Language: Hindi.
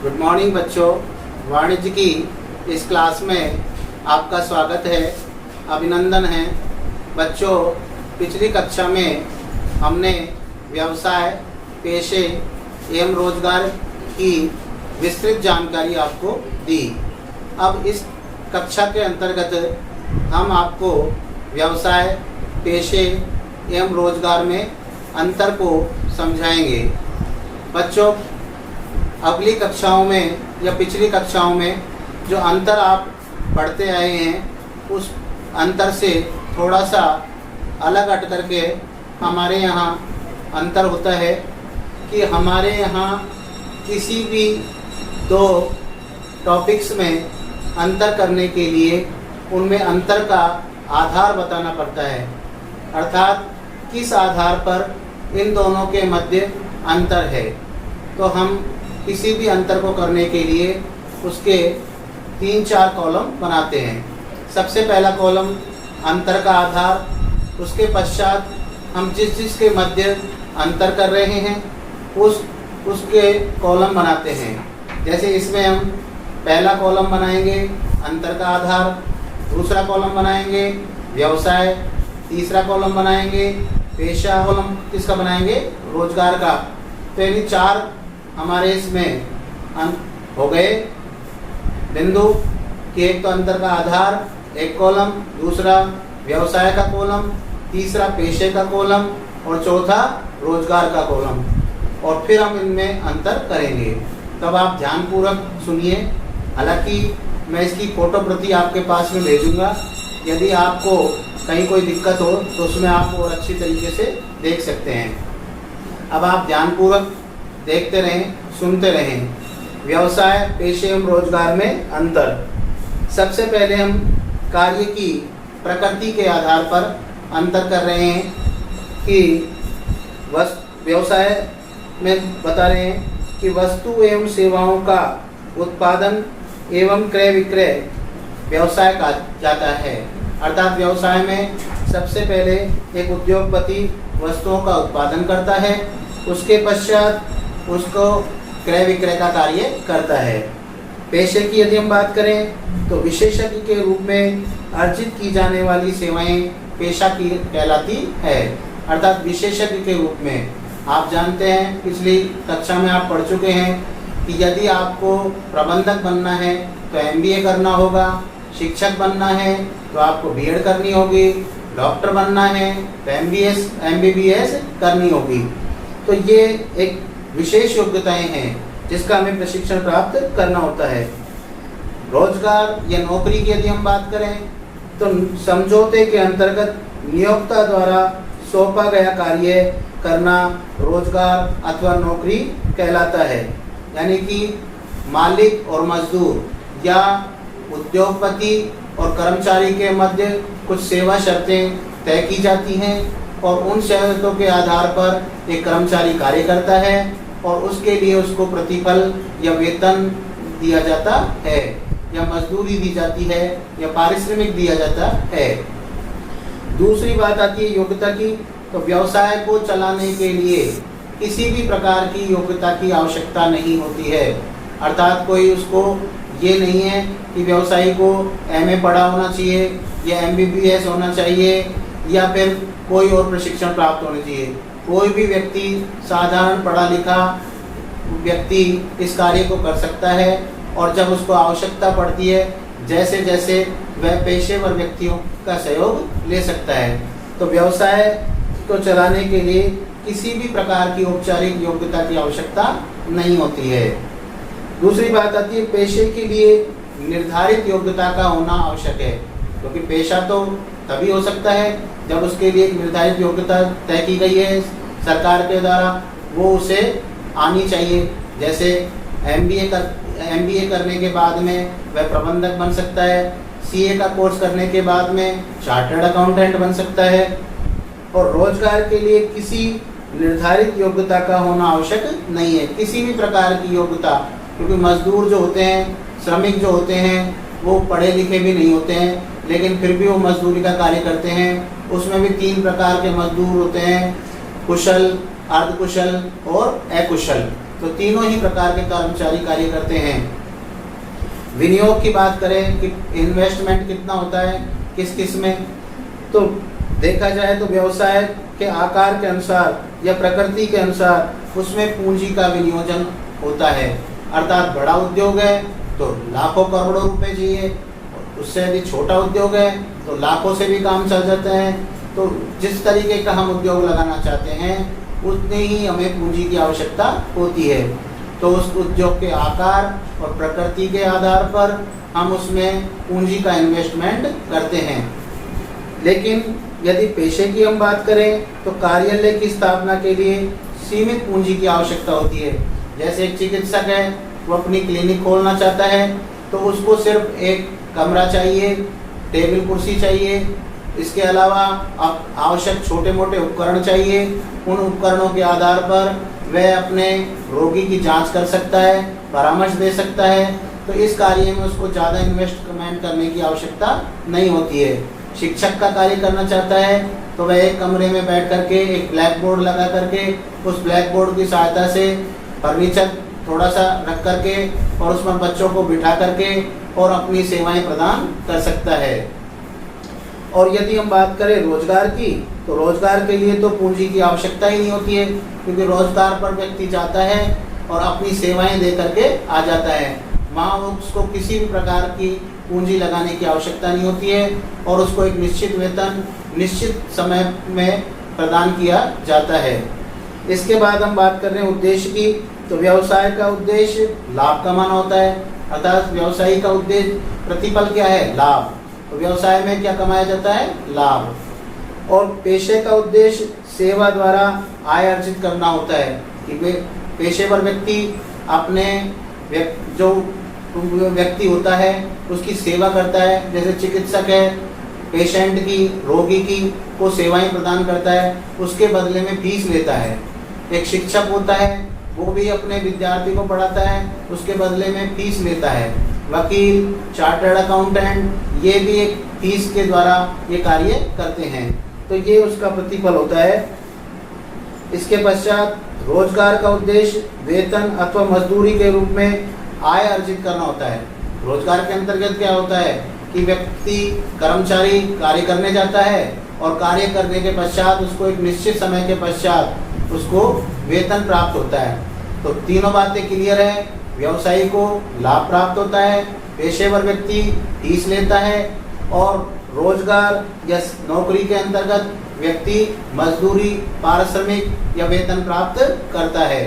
गुड मॉर्निंग बच्चों। वाणिज्य की इस क्लास में आपका स्वागत है, अभिनंदन है। बच्चों, पिछली कक्षा में हमने व्यवसाय, पेशे एवं रोजगार की विस्तृत जानकारी आपको दी। अब इस कक्षा के अंतर्गत हम आपको व्यवसाय, पेशे एवं रोजगार में अंतर को समझाएंगे। बच्चों, अगली कक्षाओं में या पिछली कक्षाओं में जो अंतर आप पढ़ते आए हैं उस अंतर से थोड़ा सा अलग हट करके हमारे यहाँ अंतर होता है कि हमारे यहाँ किसी भी दो टॉपिक्स में अंतर करने के लिए उनमें अंतर का आधार बताना पड़ता है, अर्थात किस आधार पर इन दोनों के मध्य अंतर है। तो हम किसी भी अंतर को करने के लिए उसके 3-4 कॉलम बनाते हैं। सबसे पहला कॉलम अंतर का आधार, उसके पश्चात हम जिस के मध्य अंतर कर रहे हैं उसके कॉलम बनाते हैं। जैसे इसमें हम पहला कॉलम बनाएंगे अंतर का आधार, दूसरा कॉलम बनाएंगे व्यवसाय, तीसरा कॉलम बनाएंगे पेशा, कॉलम किसका बनाएंगे, रोजगार का। तो यानी 4 हमारे इसमें हो गए बिंदु कि एक तो अंतर का आधार एक कॉलम, दूसरा व्यवसाय का कॉलम, तीसरा पेशे का कॉलम और चौथा रोजगार का कॉलम। और फिर हम इनमें अंतर करेंगे। तब आप ध्यानपूर्वक सुनिए। हालांकि मैं इसकी फोटो प्रति आपके पास में भेजूंगा। यदि आपको कहीं कोई दिक्कत हो तो उसमें आप और अच्छी तरीके से देख सकते हैं। अब आप ध्यानपूर्वक देखते रहें, सुनते रहें। व्यवसाय, पेशे एवं रोजगार में अंतर। सबसे पहले हम कार्य की प्रकृति के आधार पर अंतर कर रहे हैं कि व्यवसाय में बता रहे हैं कि वस्तु एवं सेवाओं का उत्पादन एवं क्रय विक्रय व्यवसाय कहा जाता है। अर्थात व्यवसाय में सबसे पहले एक उद्योगपति वस्तुओं का उत्पादन करता है, उसके पश्चात उसको क्रय विक्रय का कार्य करता है। पेशे की यदि हम बात करें तो विशेषज्ञ के रूप में अर्जित की जाने वाली सेवाएं पेशा की कहलाती है। अर्थात विशेषज्ञ के रूप में आप जानते हैं, पिछली कक्षा में आप पढ़ चुके हैं कि यदि आपको प्रबंधक बनना है तो MBA करना होगा, शिक्षक बनना है तो आपको B.Ed करनी होगी, डॉक्टर बनना है तो MBBS करनी होगी। तो ये एक विशेष योग्यताएं हैं जिसका हमें प्रशिक्षण प्राप्त करना होता है। रोजगार या नौकरी की यदि हम बात करें तो समझौते के अंतर्गत नियोक्ता द्वारा सौंपा गया कार्य करना रोजगार अथवा नौकरी कहलाता है। यानी कि मालिक और मजदूर या उद्योगपति और कर्मचारी के मध्य कुछ सेवा शर्तें तय की जाती हैं और उन शर्तों के आधार पर एक कर्मचारी कार्य करता है और उसके लिए उसको प्रतिफल या वेतन दिया जाता है या मजदूरी दी जाती है या पारिश्रमिक दिया जाता है। दूसरी बात आती है योग्यता की। तो व्यवसाय को चलाने के लिए किसी भी प्रकार की योग्यता की आवश्यकता नहीं होती है। अर्थात कोई उसको ये नहीं है कि व्यवसायी को MA पढ़ा होना चाहिए या MBBS होना चाहिए या फिर कोई और प्रशिक्षण प्राप्त होना चाहिए। कोई भी व्यक्ति, साधारण पढ़ा लिखा व्यक्ति इस कार्य को कर सकता है और जब उसको आवश्यकता पड़ती है जैसे जैसे वह पेशेवर व्यक्तियों का सहयोग ले सकता है। तो व्यवसाय को चलाने के लिए किसी भी प्रकार की औपचारिक योग्यता की आवश्यकता नहीं होती है। दूसरी बात आती है पेशे के लिए निर्धारित योग्यता का होना आवश्यक है, क्योंकि पेशा तो तभी हो सकता है जब उसके लिए एक निर्धारित योग्यता तय की गई है सरकार के द्वारा, वो उसे आनी चाहिए। जैसे MBA करने के बाद में वह प्रबंधक बन सकता है, CA का कोर्स करने के बाद में चार्टर्ड अकाउंटेंट बन सकता है। और रोजगार के लिए किसी निर्धारित योग्यता का होना आवश्यक नहीं है, किसी भी प्रकार की योग्यता, क्योंकि मजदूर जो होते हैं, श्रमिक जो होते हैं, वो पढ़े लिखे भी नहीं होते हैं लेकिन फिर भी वो मजदूरी का कार्य करते हैं। उसमें भी 3 प्रकार के मजदूर होते हैं, कुशल, अर्धकुशल और अकुशल। तो तीनों ही प्रकार के कर्मचारी कार्य करते हैं। विनियोग की बात करें कि इन्वेस्टमेंट कितना होता है किस किस में, तो देखा जाए तो व्यवसाय के आकार के अनुसार या प्रकृति के अनुसार उसमें पूंजी का विनियोजन होता है। अर्थात बड़ा उद्योग है तो लाखों करोड़ों रुपए चाहिए, उससे यदि छोटा उद्योग है तो लाखों से भी काम चल जाता है। तो जिस तरीके का हम उद्योग लगाना चाहते हैं उतने ही हमें पूंजी की आवश्यकता होती है। तो उस उद्योग के आकार और प्रकृति के आधार पर हम उसमें पूंजी का इन्वेस्टमेंट करते हैं। लेकिन यदि पेशे की हम बात करें तो कार्यालय की स्थापना के लिए सीमित पूंजी की आवश्यकता होती है। जैसे एक चिकित्सक है, वो अपनी क्लिनिक खोलना चाहता है तो उसको सिर्फ एक कमरा चाहिए, टेबल कुर्सी चाहिए, इसके अलावा आवश्यक छोटे मोटे उपकरण चाहिए। उन उपकरणों के आधार पर वह अपने रोगी की जांच कर सकता है, परामर्श दे सकता है। तो इस कार्य में उसको ज़्यादा इन्वेस्टमेंट करने की आवश्यकता नहीं होती है। शिक्षक का कार्य करना चाहता है तो वह एक कमरे में बैठ करके एक ब्लैक बोर्ड लगा करके उस ब्लैक बोर्ड की सहायता से फर्नीचर थोड़ा सा रख करके और उसमें बच्चों को बिठा करके और अपनी सेवाएं प्रदान कर सकता है। और यदि हम बात करें रोजगार की, तो रोजगार के लिए तो पूंजी की आवश्यकता ही नहीं होती है, क्योंकि रोजगार पर व्यक्ति जाता है और अपनी सेवाएं दे करके आ जाता है। वहाँ उसको किसी भी प्रकार की पूंजी लगाने की आवश्यकता नहीं होती है और उसको एक निश्चित वेतन निश्चित समय में प्रदान किया जाता है। इसके बाद हम बात कर रहे हैं उद्देश्य की, तो व्यवसाय का उद्देश्य लाभ कमाना होता है। अर्थात व्यवसायी का उद्देश्य प्रतिफल क्या है? लाभ। तो व्यवसाय में क्या कमाया जाता है? लाभ। और पेशे का उद्देश्य सेवा द्वारा आय अर्जित करना होता है कि वे पेशेवर व्यक्ति अपने जो व्यक्ति होता है उसकी सेवा करता है। जैसे चिकित्सक है, पेशेंट की, रोगी की को सेवाएं प्रदान करता है, उसके बदले में फीस लेता है। एक शिक्षक होता है, वो भी अपने विद्यार्थी को पढ़ाता है, उसके बदले में फीस लेता है। वकील, चार्टर्ड अकाउंटेंट, ये भी एक फीस के द्वारा ये कार्य करते हैं। तो ये उसका प्रतिफल होता है। इसके पश्चात रोजगार का उद्देश्य वेतन अथवा मजदूरी के रूप में आय अर्जित करना होता है। रोजगार के अंतर्गत क्या होता है कि व्यक्ति कर्मचारी कार्य करने जाता है और कार्य करने के पश्चात उसको एक निश्चित समय के पश्चात उसको वेतन प्राप्त होता है। तो तीनों बातें क्लियर है। व्यवसायी को लाभ प्राप्त होता है, पेशेवर व्यक्ति फीस लेता है और रोजगार या नौकरी के अंतर्गत व्यक्ति मजदूरी, पारिश्रमिक या वेतन प्राप्त करता है।